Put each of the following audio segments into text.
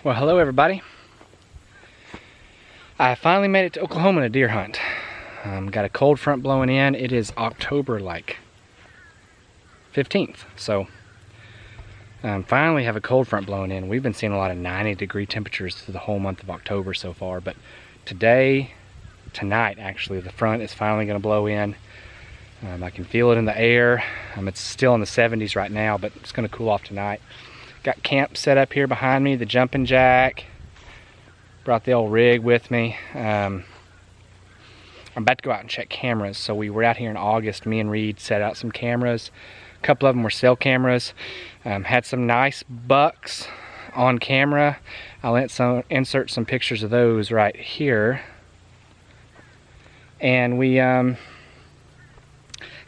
Well, hello everybody. I finally made it to Oklahoma on a deer hunt. Got a cold front blowing in. It is October like 15th, so finally have a cold front blowing in. We've been seeing a lot of 90-degree temperatures through the whole month of October so far, but tonight actually, the front is finally going to blow in. I can feel it in the air. It's still in the 70s right now, but it's going to cool off tonight. Got camp set up here behind me, the jumping jack. Brought the old rig with me. I'm about to go out and check cameras. So we were out here in August. Me and Reed set out some cameras. A couple of them were cell cameras. Had some nice bucks on camera. I'll insert some pictures of those right here. And we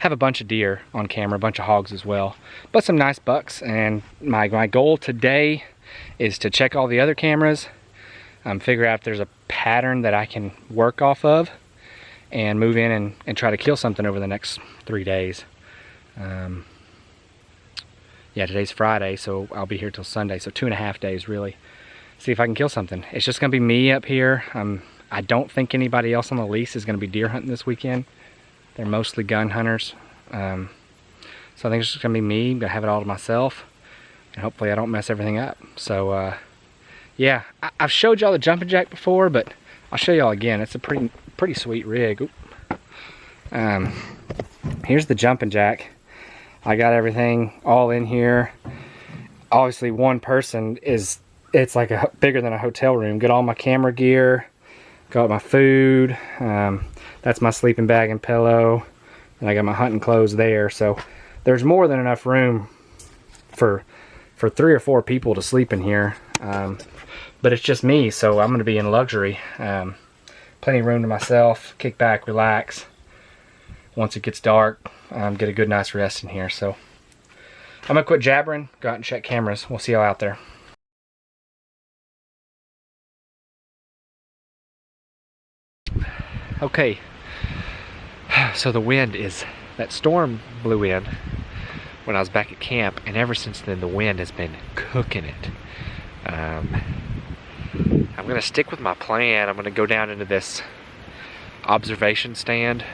have a bunch of deer on camera, a bunch of hogs as well, but some nice bucks. And my goal today is to check all the other cameras, figure out if there's a pattern that I can work off of, and move in and try to kill something over the next 3 days. Yeah, today's Friday, so I'll be here till Sunday, so 2.5 days really. See if I can kill something. It's just gonna be me up here. I don't think anybody else on the lease is gonna be deer hunting this weekend. They're mostly gun hunters. So I think it's just gonna be me. I'm gonna have it all to myself, and hopefully I don't mess everything up. So yeah, I've showed y'all the jumping jack before, but I'll show y'all again. It's a pretty sweet rig. Here's the jumping jack. I got everything all in here. Obviously one person it's like bigger than a hotel room. Got all my camera gear, got my food. That's my sleeping bag and pillow, and I got my hunting clothes there. So there's more than enough room for 3 or 4 people to sleep in here. But it's just me, so I'm going to be in luxury. Plenty of room to myself, kick back, relax. Once it gets dark, get a good nice rest in here. So I'm going to quit jabbering, go out and check cameras. We'll see y'all out there. Okay, so the wind that storm blew in when I was back at camp, and ever since then the wind has been cooking it. I'm going to stick with my plan. I'm going to go down into this observation stand.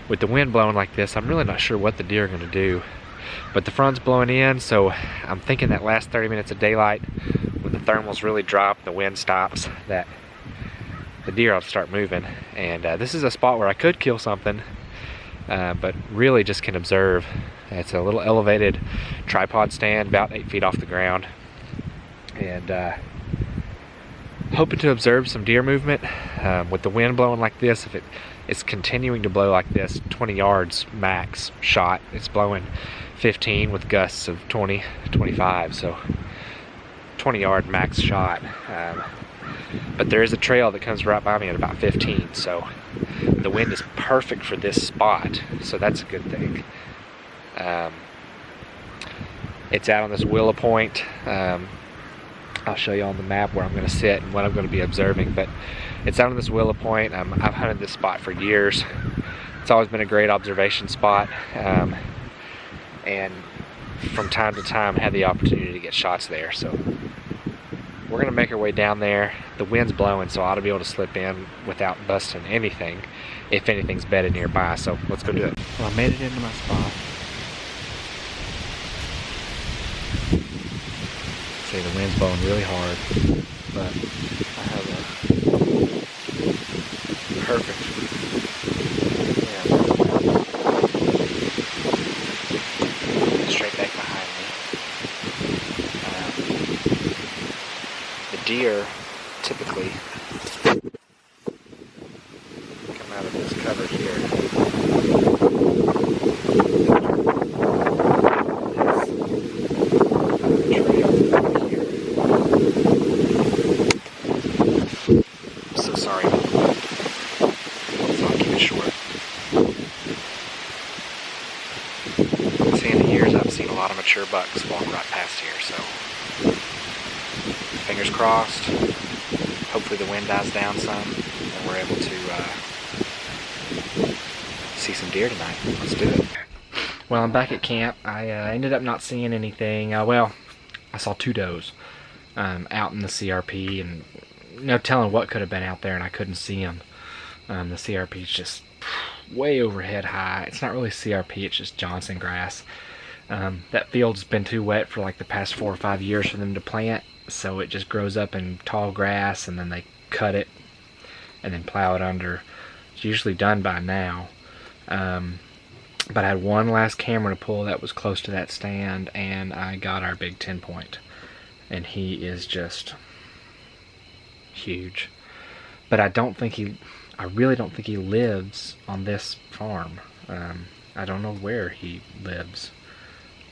With the wind blowing like this, I'm really not sure what the deer are going to do. But the front's blowing in, so I'm thinking that last 30 minutes of daylight, when the thermals really drop, the wind stops, that the deer will start moving. And this is a spot where I could kill something, but really just can observe. It's a little elevated tripod stand about 8 feet off the ground, and hoping to observe some deer movement. With the wind blowing like this, if it's continuing to blow like this, 20 yards max shot. It's blowing 15 with gusts of 20, 25, so 20-yard max shot. But there is a trail that comes right by me at about 15, so the wind is perfect for this spot, so that's a good thing. It's out on this willow point. I'll show you on the map where I'm going to sit and what I'm going to be observing, but it's out on this willow point. I've hunted this spot for years. It's always been a great observation spot, and from time to time had the opportunity to get shots there. So we're going to make our way down there. The wind's blowing, so I ought to be able to slip in without busting anything if anything's bedded nearby. So let's go do it. Well, I made it into my spot. See, the wind's blowing really hard, but I have a perfect straight back behind me. The deer typically come out of this cover here. Mature bucks walk right past here, so fingers crossed. Hopefully the wind dies down some and we're able to see some deer tonight. Let's do it. Well, I'm back at camp. I ended up not seeing anything. Well, I saw 2 does. out in the CRP, and no telling what could have been out there, and I couldn't see them. The CRP is just way overhead high. It's not really CRP, it's just Johnson grass. That field's been too wet for like the past 4 or 5 years for them to plant, so it just grows up in tall grass, and then they cut it and then plow it under. It's usually done by now. But I had one last camera to pull that was close to that stand, and I got our big 10-point, and he is just huge. But I really don't think he lives on this farm. I don't know where he lives,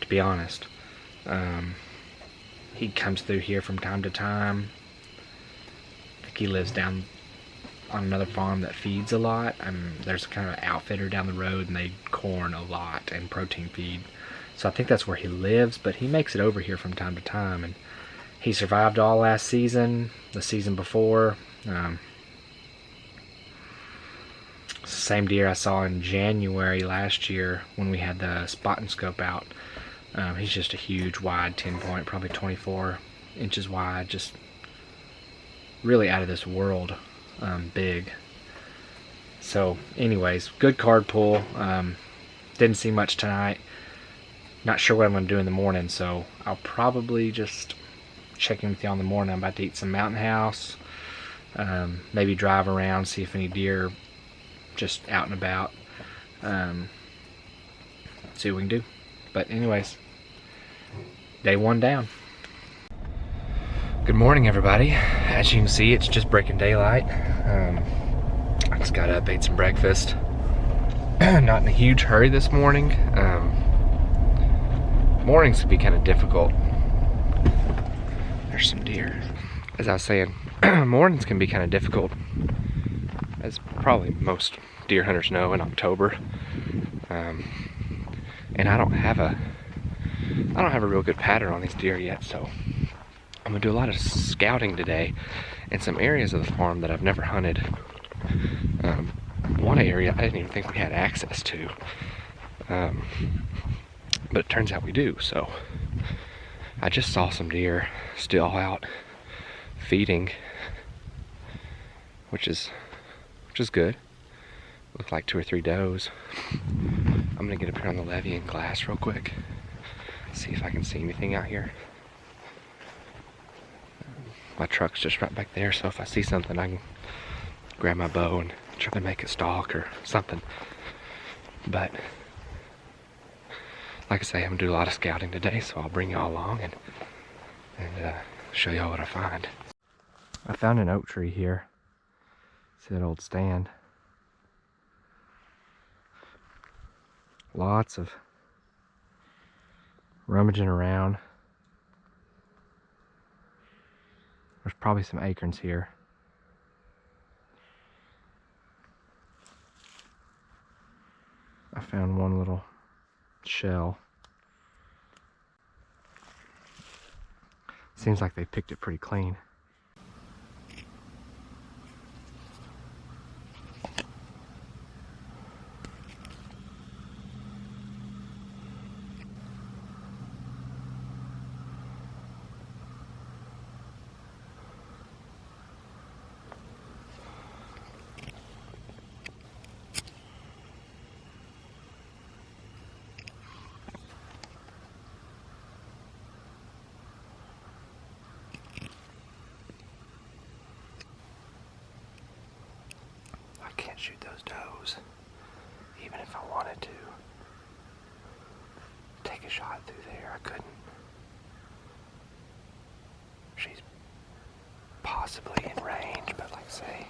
to be honest. He comes through here from time to time. I think he lives down on another farm that feeds a lot. There's kind of an outfitter down the road, and they corn a lot and protein feed. So I think that's where he lives, but he makes it over here from time to time, and he survived all last season, the season before. Same deer I saw in January last year when we had the spot and scope out. He's just a huge, wide 10-point, probably 24 inches wide, just really out of this world big. So anyways, good card pull. Didn't see much tonight. Not sure what I'm going to do in the morning, so I'll probably just check in with you on the morning. I'm about to eat some Mountain House, maybe drive around, see if any deer just out and about, see what we can do. But anyways, day 1 down. Good morning, everybody. As you can see, it's just breaking daylight. I just got up, ate some breakfast. Not in a huge hurry this morning. Mornings can be kind of difficult. There's some deer. As I was saying, mornings can be kind of difficult, as probably most deer hunters know, in October. And I don't have a real good pattern on these deer yet, so I'm gonna do a lot of scouting today in some areas of the farm that I've never hunted. One area I didn't even think we had access to, but it turns out we do. So I just saw some deer still out feeding, which is good. Looked like 2 or 3 does. I'm gonna get up here on the levee and glass real quick, see if I can see anything out here. My truck's just right back there, so if I see something, I can grab my bow and try to make a stalk or something. But like I say, I'm gonna do a lot of scouting today, so I'll bring y'all along and show y'all what I find. I found an oak tree here. See that old stand? Lots of rummaging around. There's probably some acorns here. I found one little shell. Seems like they picked it pretty clean. Can't shoot those does, even if I wanted to take a shot through there. I couldn't. She's possibly in range, but like I say,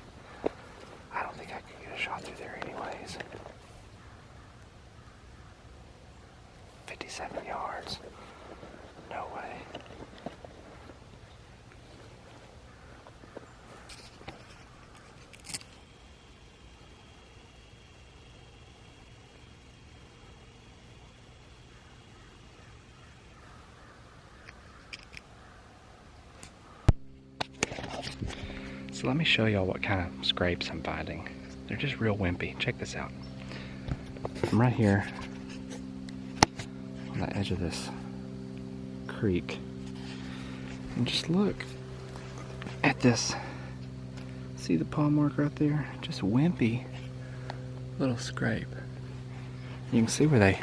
I don't think I could get a shot through there anyways. 57 yards. No way. So let me show y'all what kind of scrapes I'm finding. They're just real wimpy. Check this out. I'm right here on the edge of this creek, And just look at this. See the paw mark right there? Just wimpy little scrape. You can see where they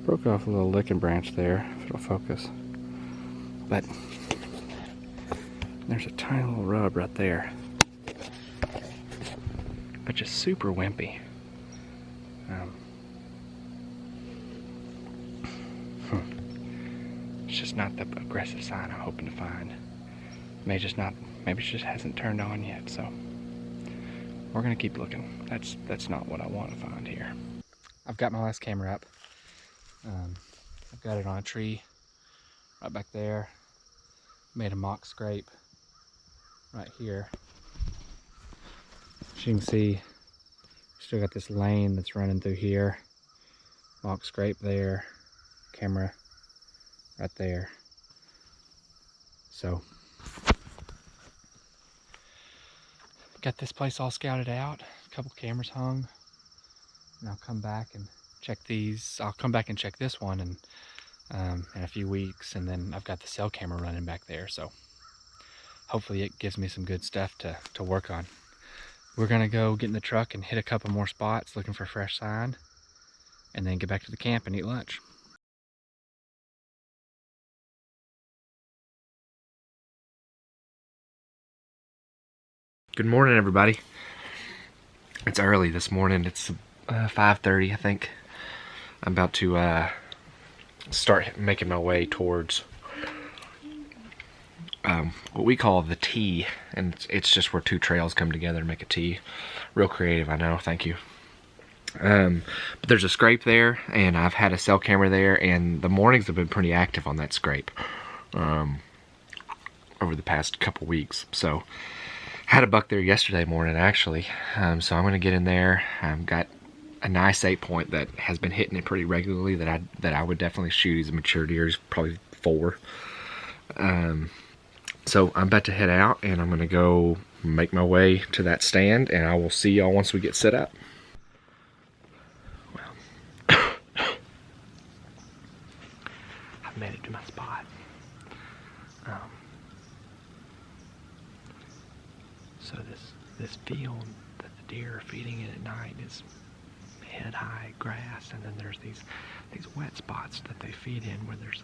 broke off a little licking branch there, if it'll focus. But there's a tiny little rub right there. But just super wimpy. It's just not the aggressive sign I'm hoping to find. Maybe it just hasn't turned on yet, so we're gonna keep looking. That's not what I want to find here. I've got my last camera up. I've got it on a tree right back there. Made a mock scrape right here. As you can see, still got this lane that's running through here. Mock scrape there, camera right there. So, got this place all scouted out, a couple cameras hung, and I'll come back and check these. I'll come back and check this one in a few weeks, and then I've got the cell camera running back there, so hopefully it gives me some good stuff to work on. We're gonna go get in the truck and hit a couple more spots looking for fresh sign, and then get back to the camp and eat lunch. Good morning, everybody. It's early this morning. It's 5:30, I think. I'm about to start making my way towards what we call the T, and it's just where two trails come together to make a T. Real creative, I know. Thank you. But there's a scrape there, and I've had a cell camera there, and the mornings have been pretty active on that scrape over the past couple weeks. So had a buck there yesterday morning, actually. So I'm going to get in there. I've got a nice 8-point that has been hitting it pretty regularly that I would definitely shoot. He's a mature deer. He's probably 4. So I'm about to head out, and I'm going to go make my way to that stand, and I will see y'all once we get set up. Well, I've made it to my spot. So this field that the deer are feeding in at night is head-high grass, and then there's these wet spots that they feed in where there's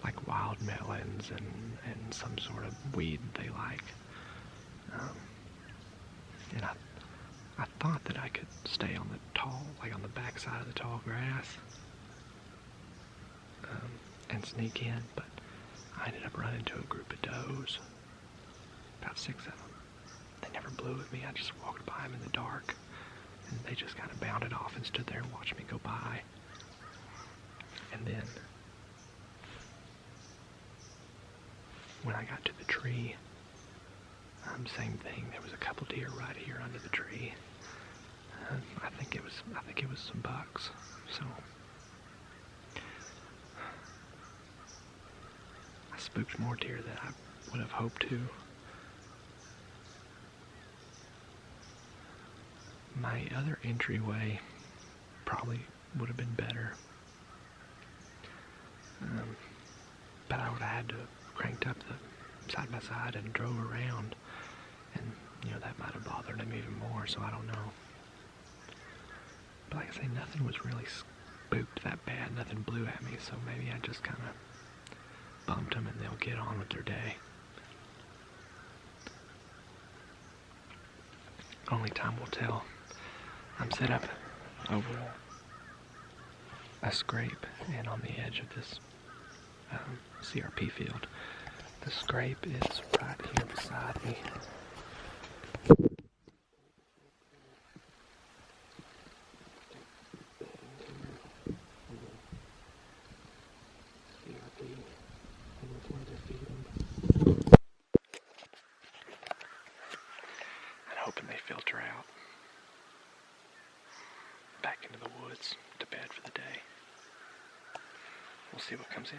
like wild melons and some sort of weed they like. And I thought that I could stay on the tall, like on the back side of the tall grass, and sneak in, but I ended up running into a group of does, about 6 of them. They never blew at me. I just walked by them in the dark, and they just kind of bounded off and stood there and watched me go by. And then when I got to the tree, same thing. There was a couple deer right here under the tree. I think it was some bucks. So I spooked more deer than I would have hoped to. My other entryway probably would have been better, but I would have had to have cranked up the side by side and drove around, and that might have bothered him even more, so I don't know. But like I say, nothing was really spooked that bad, nothing blew at me, so maybe I just kind of bumped them and they'll get on with their day. Only time will tell. I'm set up over a scrape and on the edge of this CRP field. The scrape is right here beside me. I'm hoping they filter out back into the woods to bed for the day. We'll see what comes in.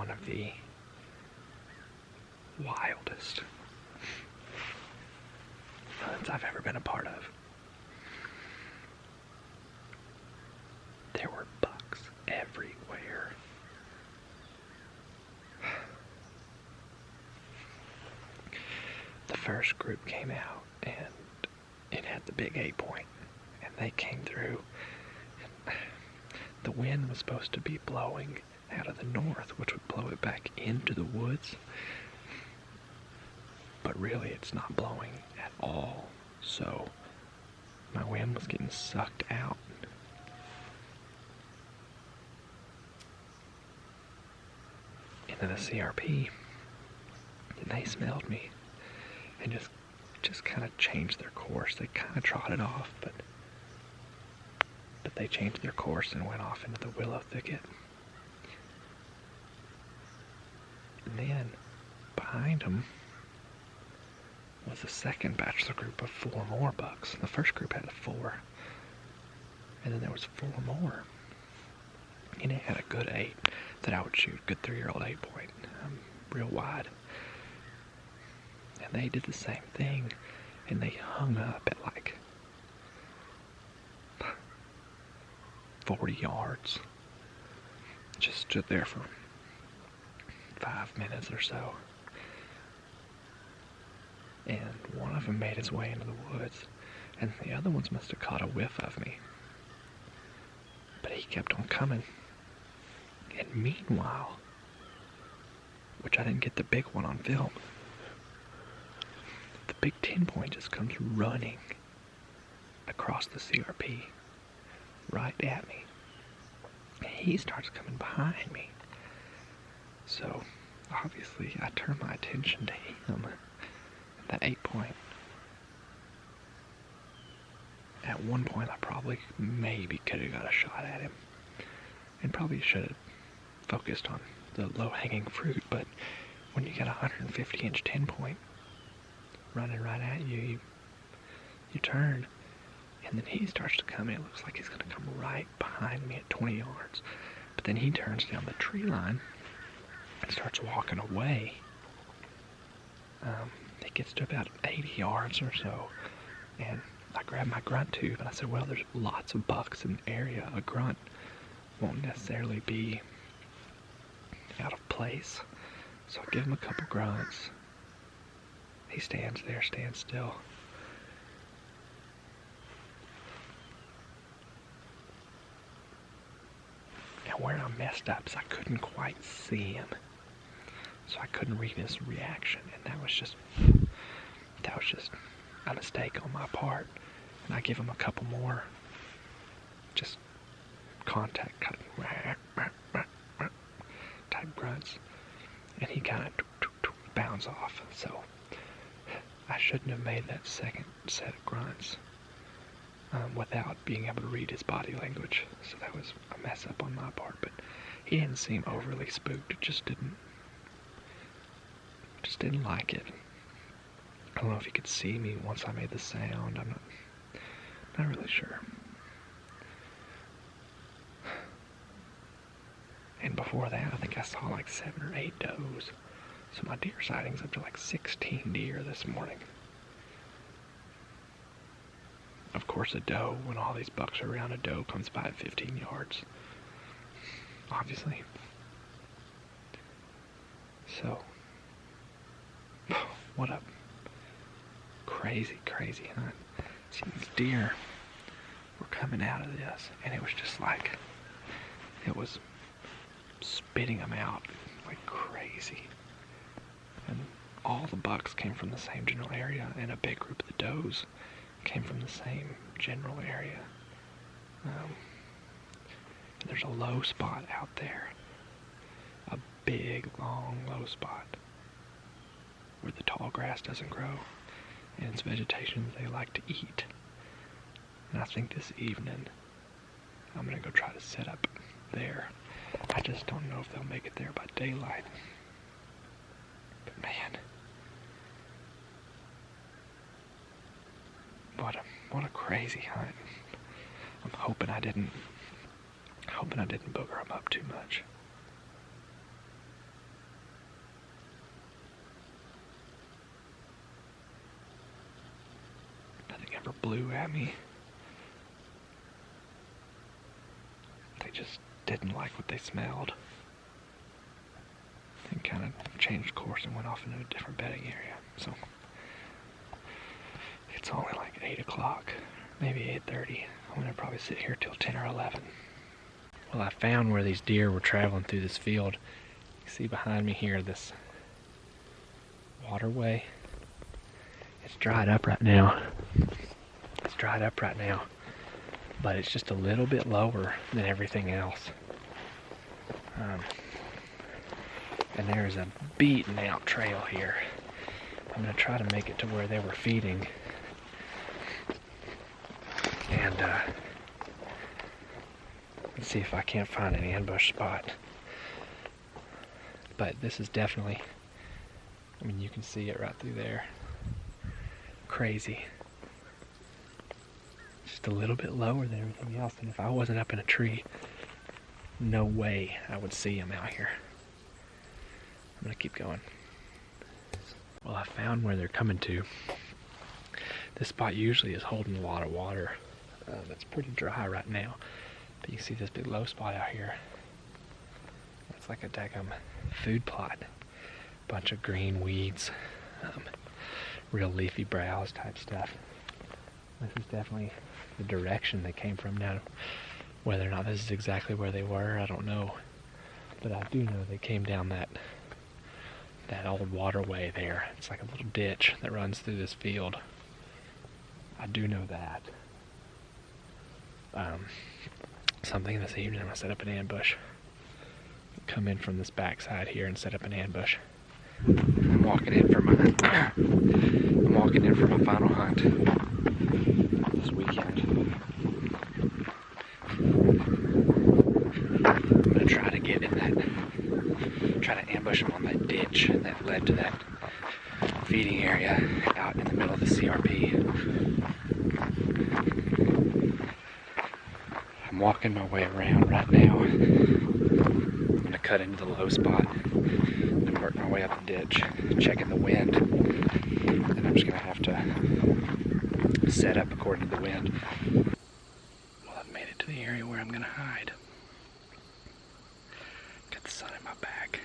one of the wildest hunts I've ever been a part of. There were bucks everywhere. The first group came out and it had the big 8-point, and they came through. The wind was supposed to be blowing out of the north, which would blow it back into the woods, but really it's not blowing at all, so my wind was getting sucked out. Into the CRP, and they smelled me and just kind of changed their course. They kind of trotted off, but they changed their course and went off into the willow thicket. And then behind them was a second bachelor group of 4 more bucks. The first group had 4, and then there was 4 more, and it had a good 8 that I would shoot, good 3-year-old 8-point, real wide. And they did the same thing, and they hung up at like 40 yards. Just stood there for 5 minutes or so. And one of them made his way into the woods, and the other ones must have caught a whiff of me. But he kept on coming. And meanwhile, which I didn't get the big one on film, the big 10-point just comes running across the CRP right at me. He starts coming behind me. So obviously I turn my attention to him. That 8-point. At one point I probably maybe could have got a shot at him, and probably should have focused on the low-hanging fruit, but when you got a 150-inch 10-point running right at you, you turn, and then he starts to come in. It looks like he's going to come right behind me at 20 yards, but then he turns down the tree line and starts walking away. It gets to about 80 yards or so, and I grabbed my grunt tube, and I said, well, there's lots of bucks in the area. A grunt won't necessarily be out of place. So I give him a couple grunts. He stands there, stands still. And where I messed up is I couldn't quite see him. So I couldn't read his reaction, and that was just a mistake on my part. And I give him a couple more just contact cut type grunts, and he kind of bounds off. So I shouldn't have made that second set of grunts without being able to read his body language. So that was a mess up on my part, but he didn't seem overly spooked. It just didn't like it. I don't know if he could see me once I made the sound. I'm not really sure. And before that, I think I saw like 7 or 8 does. So my deer sighting's up to like 16 deer this morning. Of course, a doe, when all these bucks are around, a doe comes by at 15 yards. Obviously. So, what a crazy, crazy hunt. See, these deer were coming out of this, and it was just like, it was spitting them out like crazy. And all the bucks came from the same general area, and a big group of the does came from the same general area. There's a low spot out there, a big, long, low spot where the tall grass doesn't grow, and it's vegetation they like to eat. And I think this evening I'm gonna go try to set up there. I just don't know if they'll make it there by daylight. But man, what a crazy hunt. I'm hoping I didn't booger them up too much. blew at me. They just didn't like what they smelled. And kind of changed course and went off into a different bedding area. So it's only like 8 o'clock, maybe 8:30. I'm gonna probably sit here till 10 or 11. Well, I found where these deer were traveling through this field. You see behind me here this waterway. It's dried up right now. It's dried up right now, but it's just a little bit lower than everything else. And there's a beaten out trail here. I'm gonna try to make it to where they were feeding. And let's see if I can't find an ambush spot. But this is definitely, I mean, you can see it right through there. Crazy. Just a little bit lower than everything else. And if I wasn't up in a tree, no way I would see them out here. I'm gonna keep going. Well, I found where they're coming to. This spot usually is holding a lot of water. It's pretty dry right now. But you see this big low spot out here. It's like a daggum food plot. Bunch of green weeds. Real leafy browse type stuff. This is definitely the direction they came from. Now, whether or not this is exactly where they were, I don't know. But I do know they came down that old waterway there. It's like a little ditch that runs through this field. I do know that. Something this evening I'm gonna set up an ambush. Come in from this backside here and set up an ambush. I'm walking in for my final hunt this weekend. I'm gonna try to get in that, try to ambush them on that ditch that led to that feeding area out in the middle of the CRP. I'm walking my way around right now. I'm gonna cut into the low spot and work my way up the ditch, checking the wind. And I'm just gonna have to set up according to the wind. Well, I've made it to the area where I'm gonna hide. Got the sun in my back.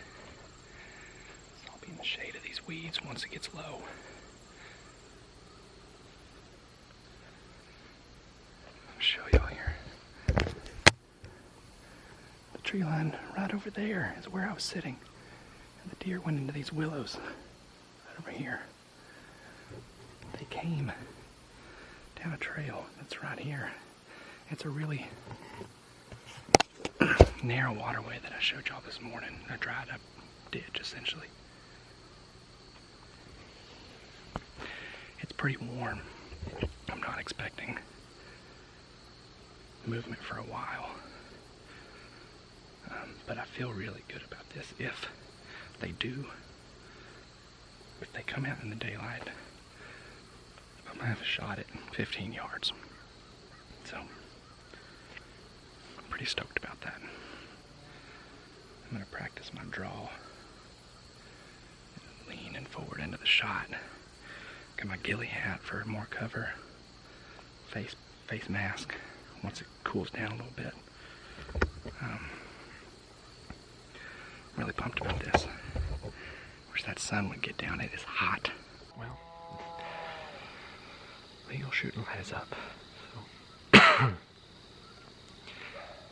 So I'll be in the shade of these weeds once it gets low. I'll show y'all here. The tree line right over there is where I was sitting. And the deer went into these willows right over here. They came down a trail that's right here. It's a really narrow waterway that I showed y'all this morning. A dried up ditch, essentially. It's pretty warm. I'm not expecting movement for a while. But I feel really good about this. If they come out in the daylight, I'm gonna have a shot at 15 yards. So, I'm pretty stoked about that. I'm gonna practice my draw. Leaning forward into the shot. Got my ghillie hat for more cover. Face mask once it cools down a little bit. I'm really pumped about this. Wish that sun would get down. It is hot. Well, legal shooting light is up. So.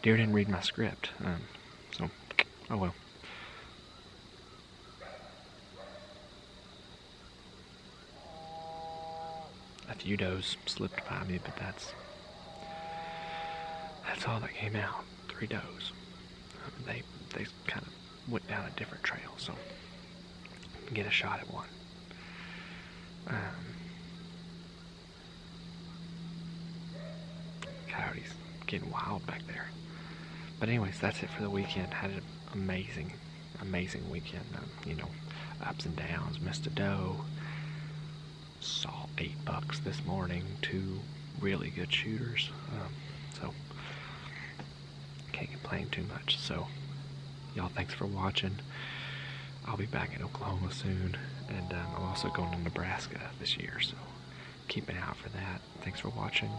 Deer didn't read my script, so oh well. A few does slipped by me, but that's all that came out. 3 does. They kind of went down a different trail, so get a shot at one. Coyotes getting wild back there. But anyways, that's it for the weekend. Had an amazing weekend. You know, ups and downs. Missed a doe. Saw 8 bucks this morning. 2 really good shooters. So can't complain too much. So y'all, thanks for watching. I'll be back in Oklahoma soon, and I'm also going to Nebraska this year, so keep an eye out for that. Thanks for watching.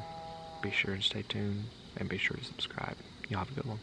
Be sure and stay tuned, and be sure to subscribe. Y'all have a good one.